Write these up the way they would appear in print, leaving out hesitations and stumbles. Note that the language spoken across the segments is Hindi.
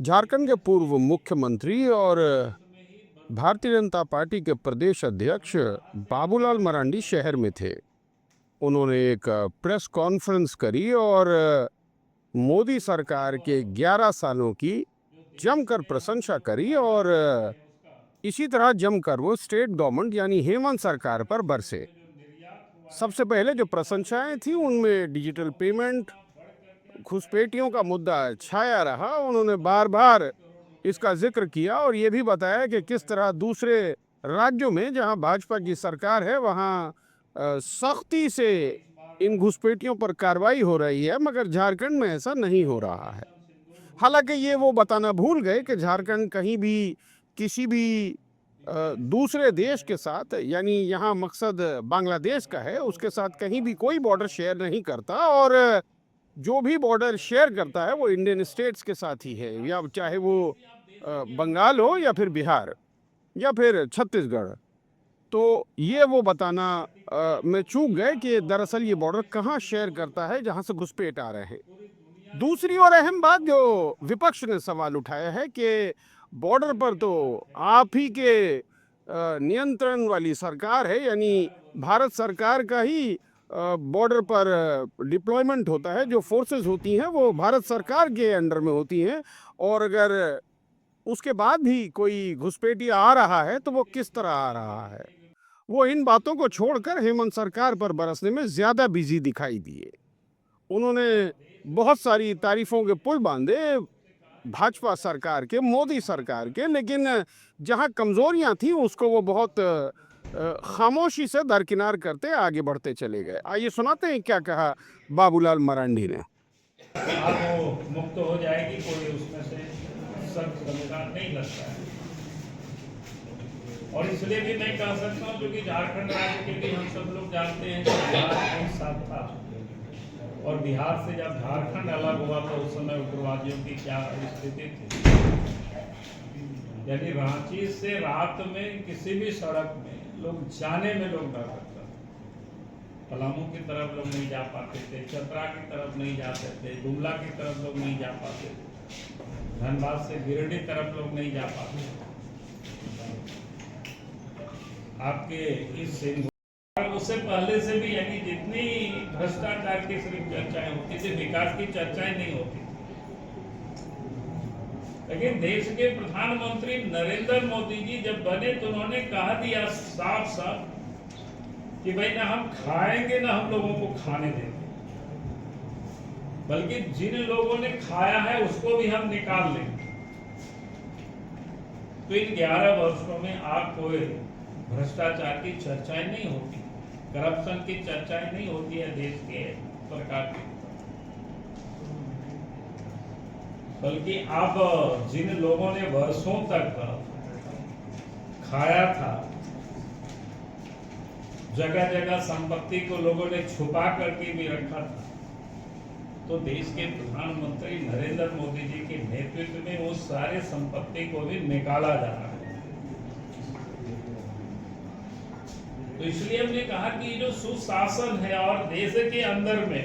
झारखंड के पूर्व मुख्यमंत्री और भारतीय जनता पार्टी के प्रदेश अध्यक्ष बाबूलाल मरांडी शहर में थे। उन्होंने एक प्रेस कॉन्फ्रेंस करी और मोदी सरकार के 11 सालों की जमकर प्रशंसा करी और इसी तरह जमकर वो स्टेट गवर्नमेंट यानी हेमंत सरकार पर बरसे। सबसे पहले जो प्रशंसाएं थी उनमें डिजिटल पेमेंट, घुसपैठियों का मुद्दा छाया रहा। उन्होंने बार बार इसका जिक्र किया और ये भी बताया कि किस तरह दूसरे राज्यों में जहां भाजपा की सरकार है वहां सख्ती से इन घुसपैठियों पर कार्रवाई हो रही है, मगर झारखंड में ऐसा नहीं हो रहा है। हालांकि ये वो बताना भूल गए कि झारखंड कहीं भी किसी भी दूसरे देश के साथ, यानी यहाँ मकसद बांग्लादेश का है, उसके साथ कहीं भी कोई बॉर्डर शेयर नहीं करता और जो भी बॉर्डर शेयर करता है वो इंडियन स्टेट्स के साथ ही है, या चाहे वो बंगाल हो या फिर बिहार या फिर छत्तीसगढ़। तो ये वो बताना में चूक गए कि दरअसल ये बॉर्डर कहाँ शेयर करता है जहाँ से घुसपैठ आ रहे हैं। दूसरी और अहम बात जो विपक्ष ने सवाल उठाया है कि बॉर्डर पर तो आप ही के नियंत्रण वाली सरकार है, यानी भारत सरकार का ही बॉर्डर पर डिप्लॉयमेंट होता है, जो फोर्सेस होती हैं वो भारत सरकार के अंडर में होती हैं, और अगर उसके बाद भी कोई घुसपैठिया आ रहा है तो वो किस तरह आ रहा है। वो इन बातों को छोड़कर हेमंत सरकार पर बरसने में ज़्यादा बिजी दिखाई दिए। उन्होंने बहुत सारी तारीफों के पुल बांधे भाजपा सरकार के, मोदी सरकार के, लेकिन जहां कमजोरियां थी उसको वो बहुत खामोशी से दरकिनार करते आगे बढ़ते चले गए। आइए सुनाते हैं क्या कहा बाबूलाल मरांडी ने। अब वो मुक्त हो जाएगी, कोई उसमें से सख्त संविधान नहीं लगता है। और इसलिए भी मैं कह सकता हूँ क्योंकि झारखंड राज्य के भी हम सब लोग जानते हैं कि बिहार एक साथ था, और बिहार से जब झारखंड अलग हुआ तो उस समय उग्रवादियों की क्या स्थिति थी। यानी रांची से रात में किसी भी सड़क में लोग जाने में लोग डर लगता था। पलामू की तरफ लोग नहीं जा पाते थे, चतरा की तरफ नहीं जाते थे, गुमला की तरफ लोग नहीं जा पाते थे, धनबाद से गिरिडीह तरफ लोग नहीं जा पाते थे। आपके इस उससे पहले से भी यानी जितनी भ्रष्टाचार की सिर्फ चर्चाएं होती थी, विकास की चर्चाएं नहीं होती। लेकिन देश के प्रधानमंत्री नरेंद्र मोदी जी जब बने तो उन्होंने कहा दिया साफ साफ कि भाई ना हम खाएंगे ना हम लोगों को खाने देंगे, बल्कि जिन लोगों ने खाया है उसको भी हम निकाल लेंगे। तो इन 11 वर्षों में आप कोई भ्रष्टाचार की चर्चाएं नहीं होती, करप्शन की चर्चाएं नहीं होती है देश के सरकार की, बल्कि अब जिन लोगों ने वर्षों तक खाया था, जगह जगह संपत्ति को लोगों ने छुपा करके भी रखा था, तो देश के प्रधानमंत्री नरेंद्र मोदी जी के नेतृत्व में वो सारे संपत्ति को भी निकाला जा रहा है। तो इसलिए हमने कहा कि जो सुशासन है और देश के अंदर में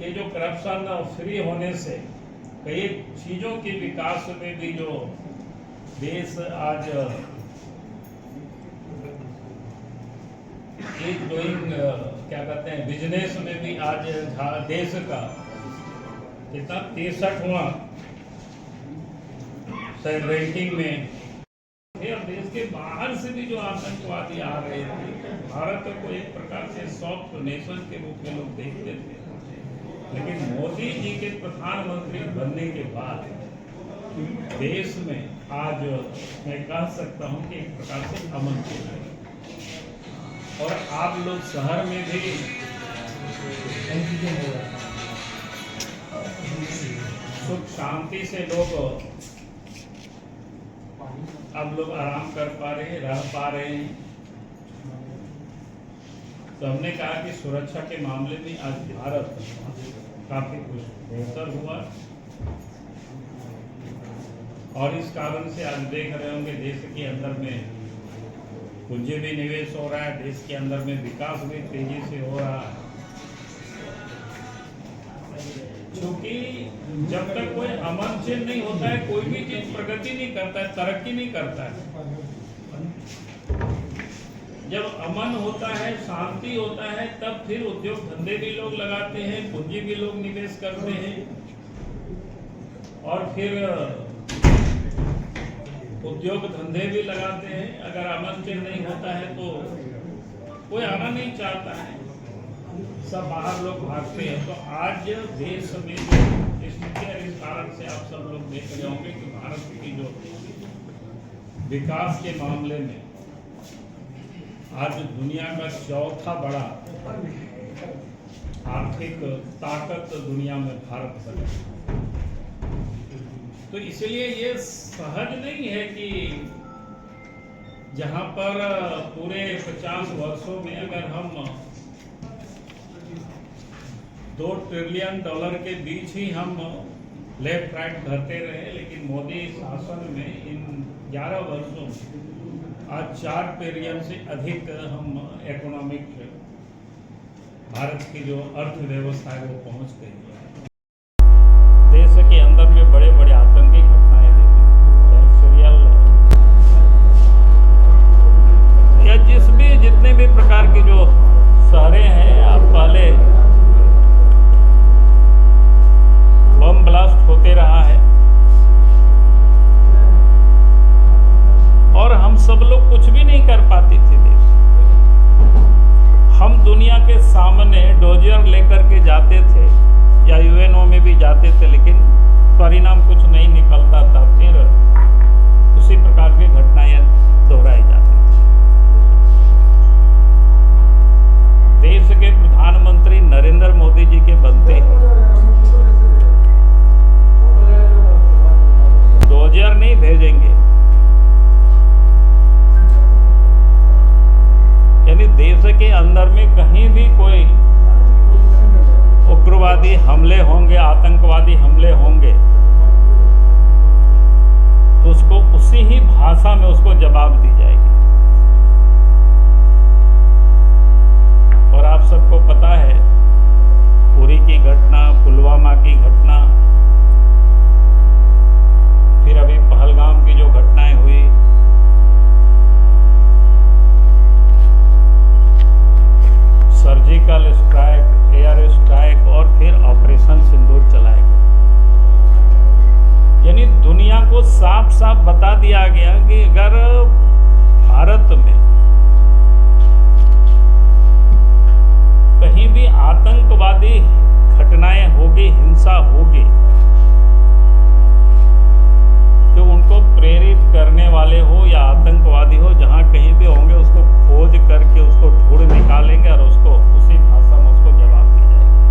ये जो करप्शन फ्री होने से कई चीजों के विकास में भी जो देश आज एक डूइंग क्या कहते हैं बिजनेस में भी आज देश का कितना 63वां रैंकिंग में, और देश के बाहर से भी जो आतंकवादी आ रहे थे, भारत को एक प्रकार से सॉफ्ट नेशन के रूप में लोग देखते थे, लेकिन मोदी जी के प्रधानमंत्री बनने के बाद देश में आज मैं कह सकता हूं कि एक प्रकार से अमन हो गया, और आप लोग शहर में भी सुख शांति से लोग अब लोग आराम कर पा रहे हैं, रह पा रहे हैं। तो हमने कहा कि सुरक्षा के मामले में आज भारत काफी कुछ बेहतर हुआ, और इस कारण से आज देख रहे होंगे देश के अंदर में पूंजी भी निवेश हो रहा है, देश के अंदर में विकास भी तेजी से हो रहा है। क्योंकि जब तक कोई अमन चैन नहीं होता है, कोई भी चीज प्रगति नहीं करता है, तरक्की नहीं करता है। जब अमन होता है, शांति होता है, तब फिर उद्योग धंधे भी लोग लगाते हैं, पूंजी भी लोग निवेश करते हैं, और फिर उद्योग धंधे भी लगाते हैं। अगर अमन चैन नहीं होता है तो कोई आना नहीं चाहता है, सब बाहर लोग भागते हैं। तो आज देश में जो स्थिति है, इस कारण से आप सब लोग देख रहे होंगे कि भारत की जो विकास के मामले में आज दुनिया का चौथा बड़ा आर्थिक ताकत दुनिया में भारत है। तो इसलिए ये सहज नहीं है कि जहां पर पूरे 50 वर्षों में अगर हम $2 ट्रिलियन के बीच ही हम लेफ्ट राइट भरते रहे, लेकिन मोदी शासन में इन 11 वर्षों में आज 4 ट्रिलियन से अधिक हम इकोनॉमिक भारत की जो अर्थव्यवस्था है वो पहुंच गई है। देश के अंदर में बड़े बड़े आतंकी घटनाएं सीरियल या जितने भी प्रकार की जो शहरें हैं, आप पहले बम ब्लास्ट होते रहा है और हम सब लोग कुछ भी नहीं कर पाते थे। देश हम दुनिया के सामने डोजर लेकर के जाते थे या यूएनओ में भी जाते थे, लेकिन परिणाम कुछ नहीं निकलता था। फिर उसी प्रकार की घटनाएं दोहराई जाती थी। देश के प्रधानमंत्री नरेंद्र मोदी जी के बनते डोजर नहीं भेजेंगे, यानी देश के अंदर में कहीं भी कोई उग्रवादी हमले होंगे, आतंकवादी हमले होंगे, तो उसको उसी ही भाषा में उसको जवाब दी जाएगी। और आप सबको पता है उरी की घटना, पुलवामा की घटना, फिर अभी पहलगाम की जो घटनाएं हुई, सर्जिकल स्ट्राइक, एयर स्ट्राइक और फिर ऑपरेशन सिंदूर चलाए गए। यानी दुनिया को साफ साफ बता दिया गया कि अगर भारत में कहीं भी आतंकवादी घटनाएं होगी, हिंसा होगी, जो उनको प्रेरित करने वाले हो या आतंकवादी हो, जहां कहीं भी होंगे उसको खोज करके उसको ढूंढ निकालेंगे और उसको उसी भाषा में उसको जवाब दी जाएगी।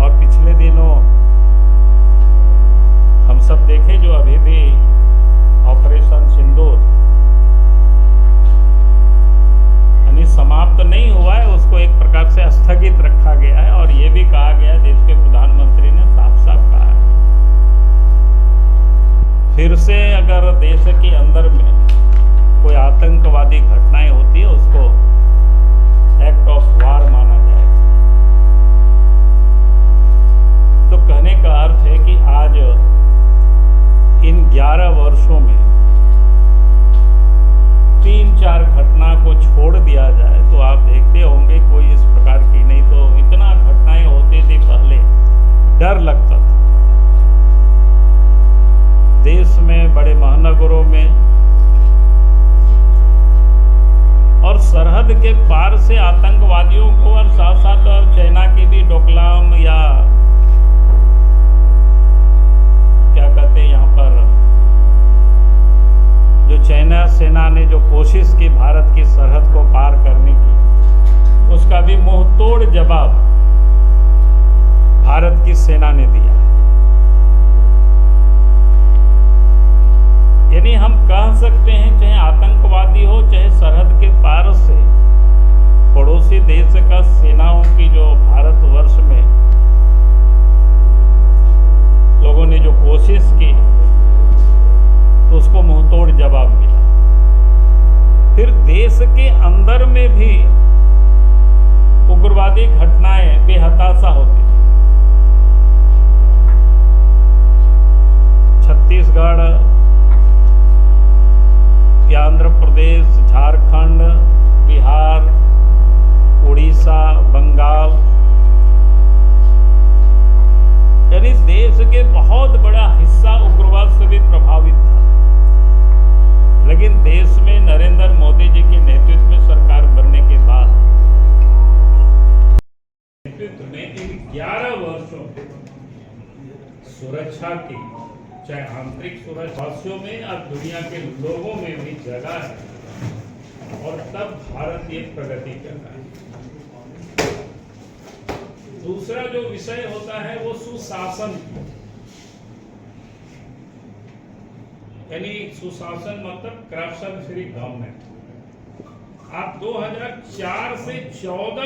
और पिछले दिनों हम सब देखे जो अभी भी ऑपरेशन सिंदूर यानी समाप्त नहीं हुआ है, उसको एक प्रकार से स्थगित रखा गया है। और ये भी कहा गया, देश के प्रधानमंत्री ने साफ साफ कहा है, फिर से अगर देश के अंदर में कोई आतंकवादी घटनाएं होती है, उसको एक्ट ऑफ वार माना जाएगा। तो कहने का अर्थ है कि आज इन 11 वर्षों में 3-4 घटना को छोड़ दिया जाए तो आप देखते होंगे कोई इस प्रकार की नहीं, तो इतना घटनाएं होती थी पहले, डर लगता था। देश में, बड़े महानगरों में और सरहद के पार से आतंकवादियों को, और साथ साथ चाइना की भी डोकलाम या क्या कहते हैं यहाँ पर, जो चाइना सेना ने जो कोशिश की भारत की सरहद को पार करने की, उसका भी मुंह तोड़ जवाब भारत की सेना ने दिया है। यानी हम कह सकते हैं, चाहे आतंकवादी हो, चाहे सरहद के पार से पड़ोसी देश का सेनाओं की जो भारतवर्ष में लोगों ने जो कोशिश की, तो उसको मुंहतोड़ जवाब मिला। फिर देश के अंदर में भी उग्रवादी घटनाएं बेहताशा होती थी। छत्तीसगढ़ या आंध्र प्रदेश, झारखंड, बिहार, उड़ीसा, बंगाल, यानी देश के बहुत बड़ा हिस्सा उग्रवाद से भी प्रभावित था। लेकिन देश में नरेंद्र मोदी जी के नेतृत्व में सरकार बनने के बाद नेतृत्व में इन 11 वर्षों में सुरक्षा की, चाहे आंतरिक सुरक्षावासियों में और दुनिया के लोगों में भी जगह है, और तब भारत ये प्रगति कर रहा है। दूसरा जो विषय होता है वो सुशासन, यानी सुशासन मतलब करप्शन फ्री गवर्नमेंट। आप 2004 से 14